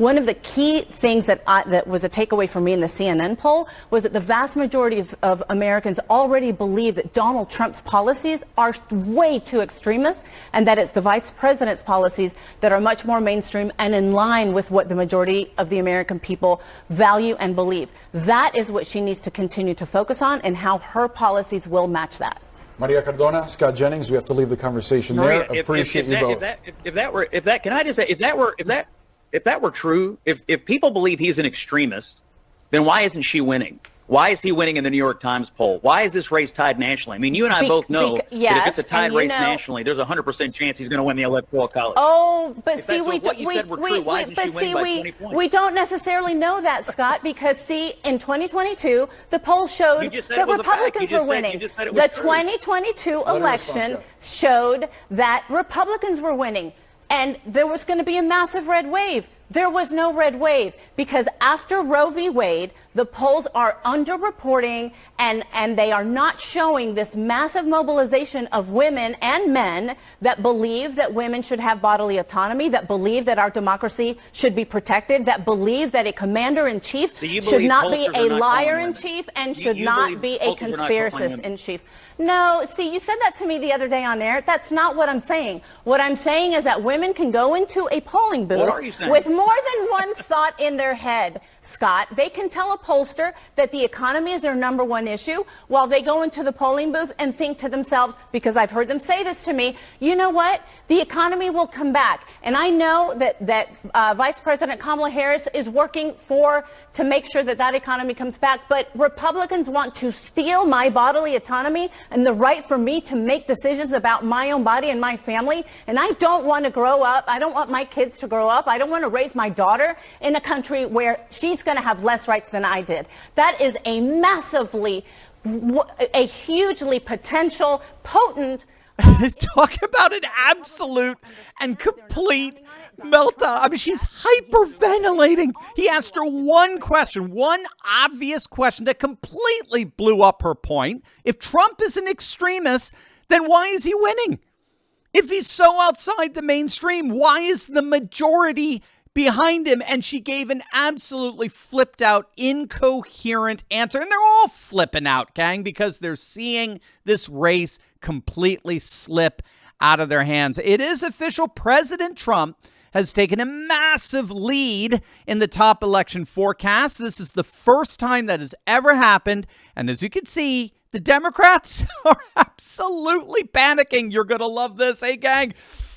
one of the key things that was a takeaway for me in the CNN poll was that the vast majority of Americans already believe that Donald Trump's policies are way too extremist, and that it's the vice president's policies that are much more mainstream and in line with what the majority of the American people value and believe. That is what she needs to continue to focus on, and how her policies will match that. Maria Cardona, Scott Jennings, we have to leave the conversation there. Appreciate you both. If that were true, if people believe he's an extremist, then why isn't she winning? Why is he winning in the New York Times poll? Why is this race tied nationally? I mean, you and I both know that if it's a tied race nationally, there's a 100% chance he's going to win the Electoral College. Oh, but if what you said were true, why isn't she winning by 20 points? We don't necessarily know that, Scott, because, see, in 2022, the poll showed that Republicans were winning. The 2022 election showed that Republicans were winning, and there was going to be a massive red wave. There was no red wave, because after Roe v. Wade, the polls are underreporting, and they are not showing this massive mobilization of women and men that believe that women should have bodily autonomy, that believe that our democracy should be protected, that believe that a commander-in-chief should not be a liar-in-chief and should not be a conspiracist-in-chief. No, see, you said that to me the other day on air. That's not what I'm saying. What I'm saying is that women can go into a polling booth with more than one thought in their head, Scott. They can tell a pollster that the economy is their number one issue while they go into the polling booth and think to themselves, because I've heard them say this to me, you know what? The economy will come back. And I know that Vice President Kamala Harris is working to make sure that economy comes back. But Republicans want to steal my bodily autonomy and the right for me to make decisions about my own body and my family. And I don't want to grow up. I don't want my kids to grow up. I don't want to raise my daughter in a country where she's going to have less rights than I did. That is a hugely potential, potent. Talk about an absolute and complete meltdown. I mean, she's hyperventilating. He asked her one question, one obvious question that completely blew up her point. If Trump is an extremist, then why is he winning? If he's so outside the mainstream, why is the majority behind him? And she gave an absolutely flipped out, incoherent answer. And they're all flipping out, gang, because they're seeing this race completely slip out of their hands. It is official. President Trump has taken a massive lead in the top election forecast. This is the first time that has ever happened. And as you can see, the Democrats are absolutely panicking. You're going to love this. Hey, gang.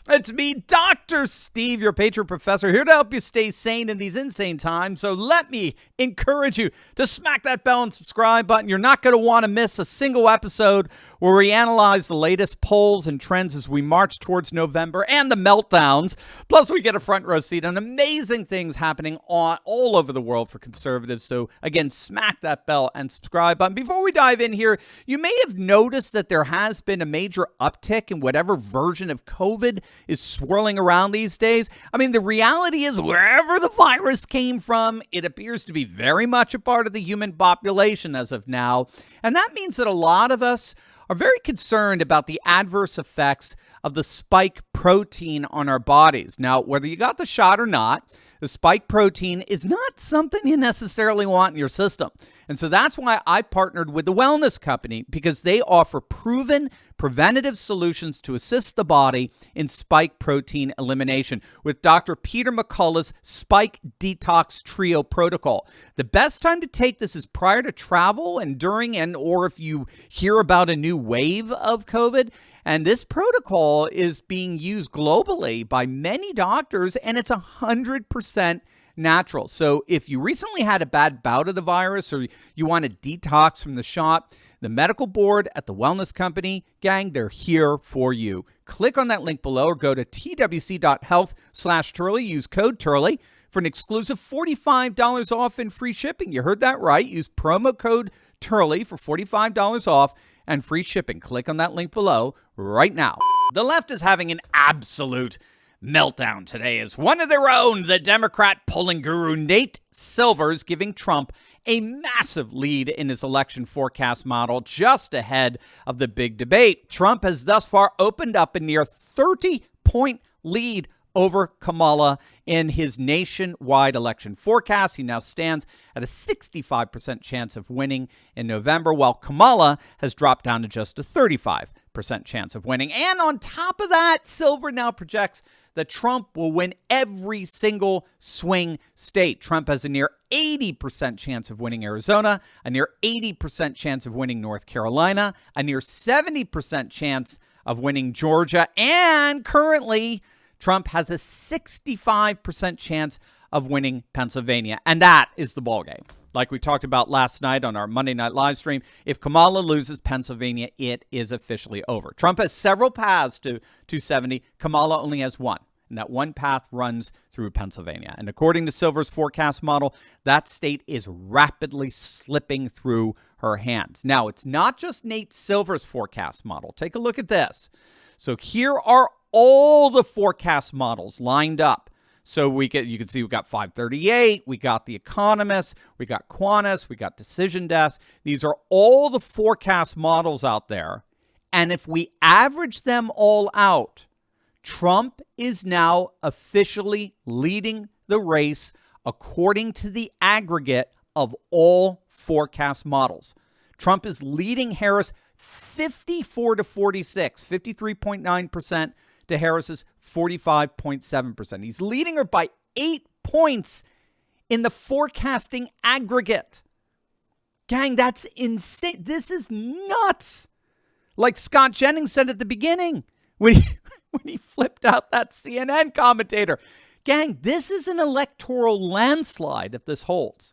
It's me, Dr. Steve, your Patriot Professor, here to help you stay sane in these insane times. So let me encourage you to smack that bell and subscribe button. You're not going to want to miss a single episode where we analyze the latest polls and trends as we march towards November and the meltdowns. Plus, we get a front row seat on amazing things happening all over the world for conservatives. So again, smack that bell and subscribe button. Before we dive in here, you may have noticed that there has been a major uptick in whatever version of COVID is swirling around these days. I mean, the reality is wherever the virus came from, it appears to be very much a part of the human population as of now. And that means that a lot of us are very concerned about the adverse effects of the spike protein on our bodies. Now, whether you got the shot or not, the spike protein is not something you necessarily want in your system. And so that's why I partnered with the Wellness Company, because they offer proven preventative solutions to assist the body in spike protein elimination with Dr. Peter McCullough's Spike Detox Trio Protocol. The best time to take this is prior to travel and during or if you hear about a new wave of COVID. And this protocol is being used globally by many doctors, and it's 100% natural. So if you recently had a bad bout of the virus or you want to detox from the shot, the medical board at the Wellness Company, gang, they're here for you. Click on that link below or go to twc.health/Turley. Use code Turley for an exclusive $45 off and free shipping. You heard that right. Use promo code Turley for $45 off and free shipping. Click on that link below right now. The left is having an absolute meltdown today as one of their own, the Democrat polling guru Nate Silver's giving Trump a massive lead in his election forecast model just ahead of the big debate. Trump has thus far opened up a near 30-point lead over Kamala in his nationwide election forecast. He now stands at a 65% chance of winning in November, while Kamala has dropped down to just a 35% chance of winning. And on top of that, Silver now projects that Trump will win every single swing state. Trump has a near 80% chance of winning Arizona, a near 80% chance of winning North Carolina, a near 70% chance of winning Georgia, and currently Trump has a 65% chance of winning Pennsylvania. And that is the ballgame. Like we talked about last night on our Monday night live stream, if Kamala loses Pennsylvania, it is officially over. Trump has several paths to 270. Kamala only has one, and that one path runs through Pennsylvania. And according to Silver's forecast model, that state is rapidly slipping through her hands. Now, it's not just Nate Silver's forecast model. Take a look at this. So here are all the forecast models lined up. So you can see we've got 538, we got The Economist, we got Qantas, we got Decision Desk. These are all the forecast models out there. And if we average them all out, Trump is now officially leading the race according to the aggregate of all forecast models. Trump is leading Harris 54 to 46, 53.9%. to Harris's 45.7%. He's leading her by 8 points in the forecasting aggregate. Gang, that's insane. This is nuts. Like Scott Jennings said at the beginning when he flipped out that CNN commentator. Gang, this is an electoral landslide if this holds.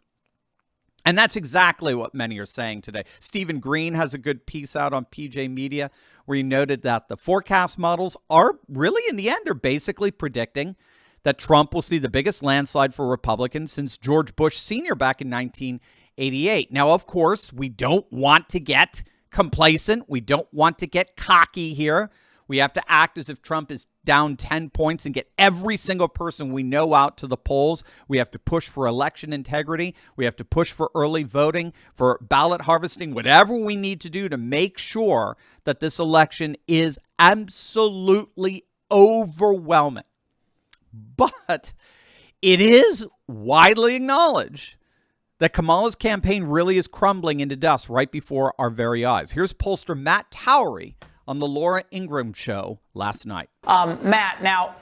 And that's exactly what many are saying today. Stephen Green has a good piece out on PJ Media where he noted that the forecast models are really, in the end, they're basically predicting that Trump will see the biggest landslide for Republicans since George Bush Sr. back in 1988. Now, of course, we don't want to get complacent. We don't want to get cocky here. We have to act as if Trump is down 10 points and get every single person we know out to the polls. We have to push for election integrity. We have to push for early voting, for ballot harvesting, whatever we need to do to make sure that this election is absolutely overwhelming. But it is widely acknowledged that Kamala's campaign really is crumbling into dust right before our very eyes. Here's pollster Matt Towery on the Laura Ingraham show last night. Matt, now,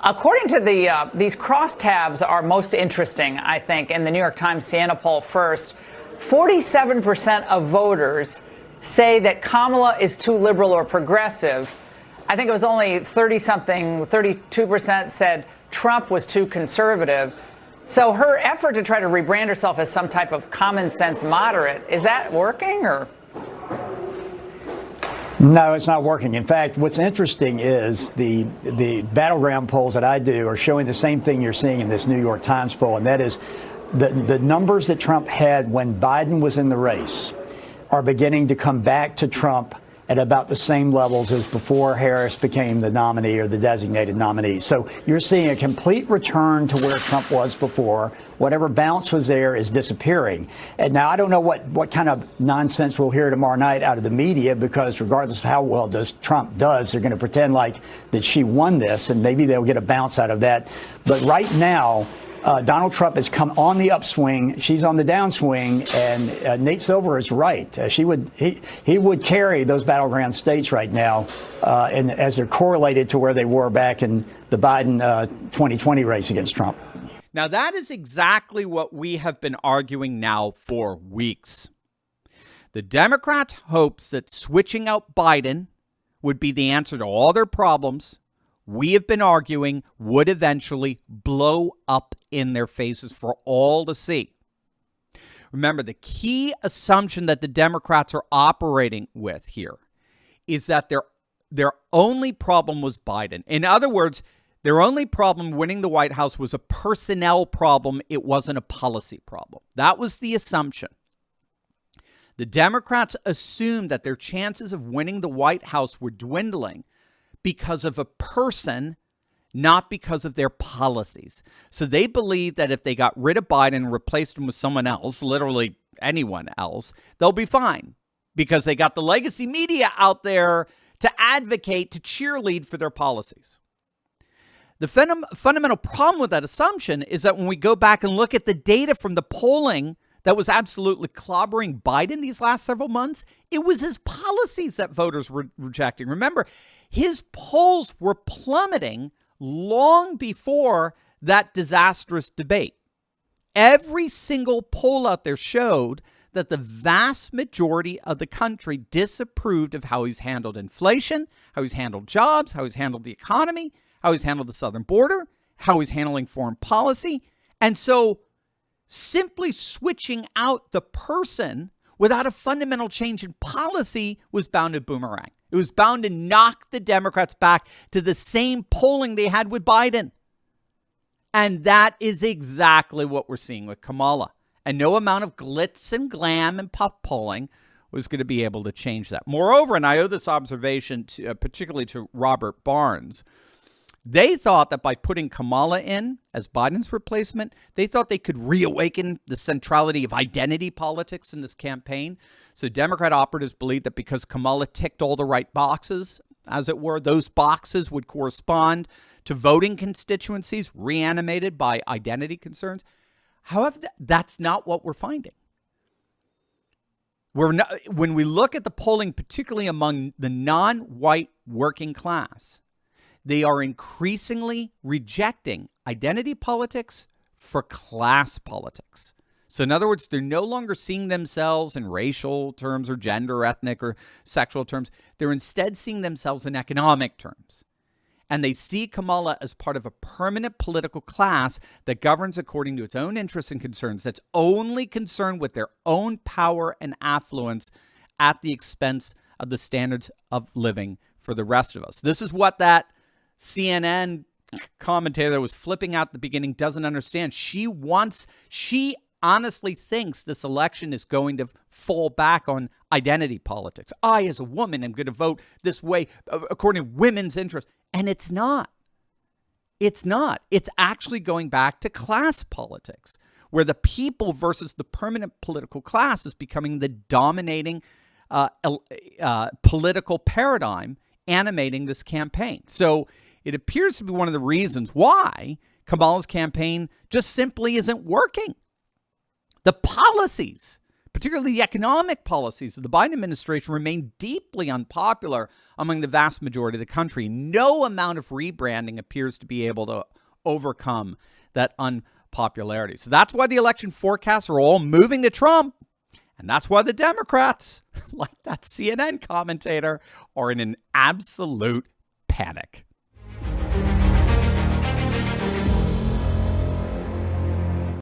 according to these crosstabs are most interesting, I think, in the New York Times Siena poll first. 47% of voters say that Kamala is too liberal or progressive. I think it was only 32% said Trump was too conservative. So her effort to try to rebrand herself as some type of common sense moderate, is that working or? No, it's not working. In fact, what's interesting is the battleground polls that I do are showing the same thing you're seeing in this New York Times poll, and that is the numbers that Trump had when Biden was in the race are beginning to come back to Trump at about the same levels as before Harris became the nominee or the designated nominee. So you're seeing a complete return to where Trump was before. Whatever bounce was there is disappearing. And now I don't know what kind of nonsense we'll hear tomorrow night out of the media, because regardless of how well Trump does, they're going to pretend like that she won this, and maybe they'll get a bounce out of that. But right now, Donald Trump has come on the upswing. She's on the downswing, and Nate Silver is right. He would carry those battleground states right now, and as they're correlated to where they were back in the Biden 2020 race against Trump. Now, that is exactly what we have been arguing now for weeks. The Democrats' hopes that switching out Biden would be the answer to all their problems, we have been arguing would eventually blow up in their faces for all to see. Remember, the key assumption that the Democrats are operating with here is that their only problem was Biden. In other words, their only problem winning the White House was a personnel problem. It wasn't a policy problem. That was the assumption. The Democrats assumed that their chances of winning the White House were dwindling because of a person, not because of their policies. So they believe that if they got rid of Biden and replaced him with someone else, literally anyone else, they'll be fine because they got the legacy media out there to advocate, to cheerlead for their policies. The fundamental problem with that assumption is that when we go back and look at the data from the polling that was absolutely clobbering Biden these last several months, it was his policies that voters were rejecting. Remember, his polls were plummeting long before that disastrous debate. Every single poll out there showed that the vast majority of the country disapproved of how he's handled inflation, how he's handled jobs, how he's handled the economy, how he's handled the southern border, how he's handling foreign policy. And so simply switching out the person without a fundamental change in policy was bound to boomerang. It was bound to knock the Democrats back to the same polling they had with Biden. And that is exactly what we're seeing with Kamala. And no amount of glitz and glam and puff polling was going to be able to change that. Moreover, and I owe this observation to, particularly to Robert Barnes, they thought that by putting Kamala in as Biden's replacement, they thought they could reawaken the centrality of identity politics in this campaign. So Democrat operatives believed that because Kamala ticked all the right boxes, as it were, those boxes would correspond to voting constituencies reanimated by identity concerns. However, that's not what we're finding. When we look at the polling, particularly among the non-white working class, they are increasingly rejecting identity politics for class politics. So in other words, they're no longer seeing themselves in racial terms or gender, or ethnic or sexual terms. They're instead seeing themselves in economic terms. And they see Kamala as part of a permanent political class that governs according to its own interests and concerns, that's only concerned with their own power and affluence at the expense of the standards of living for the rest of us. This is what that CNN commentator that was flipping out at the beginning doesn't understand. She honestly thinks this election is going to fall back on identity politics. I, as a woman, am going to vote this way according to women's interests. And it's not. It's not. It's actually going back to class politics, where the people versus the permanent political class is becoming the dominating political paradigm animating this campaign. So it appears to be one of the reasons why Kamala's campaign just simply isn't working. The policies, particularly the economic policies of the Biden administration, remain deeply unpopular among the vast majority of the country. No amount of rebranding appears to be able to overcome that unpopularity. So that's why the election forecasts are all moving to Trump. And that's why the Democrats, like that CNN commentator, are in an absolute panic.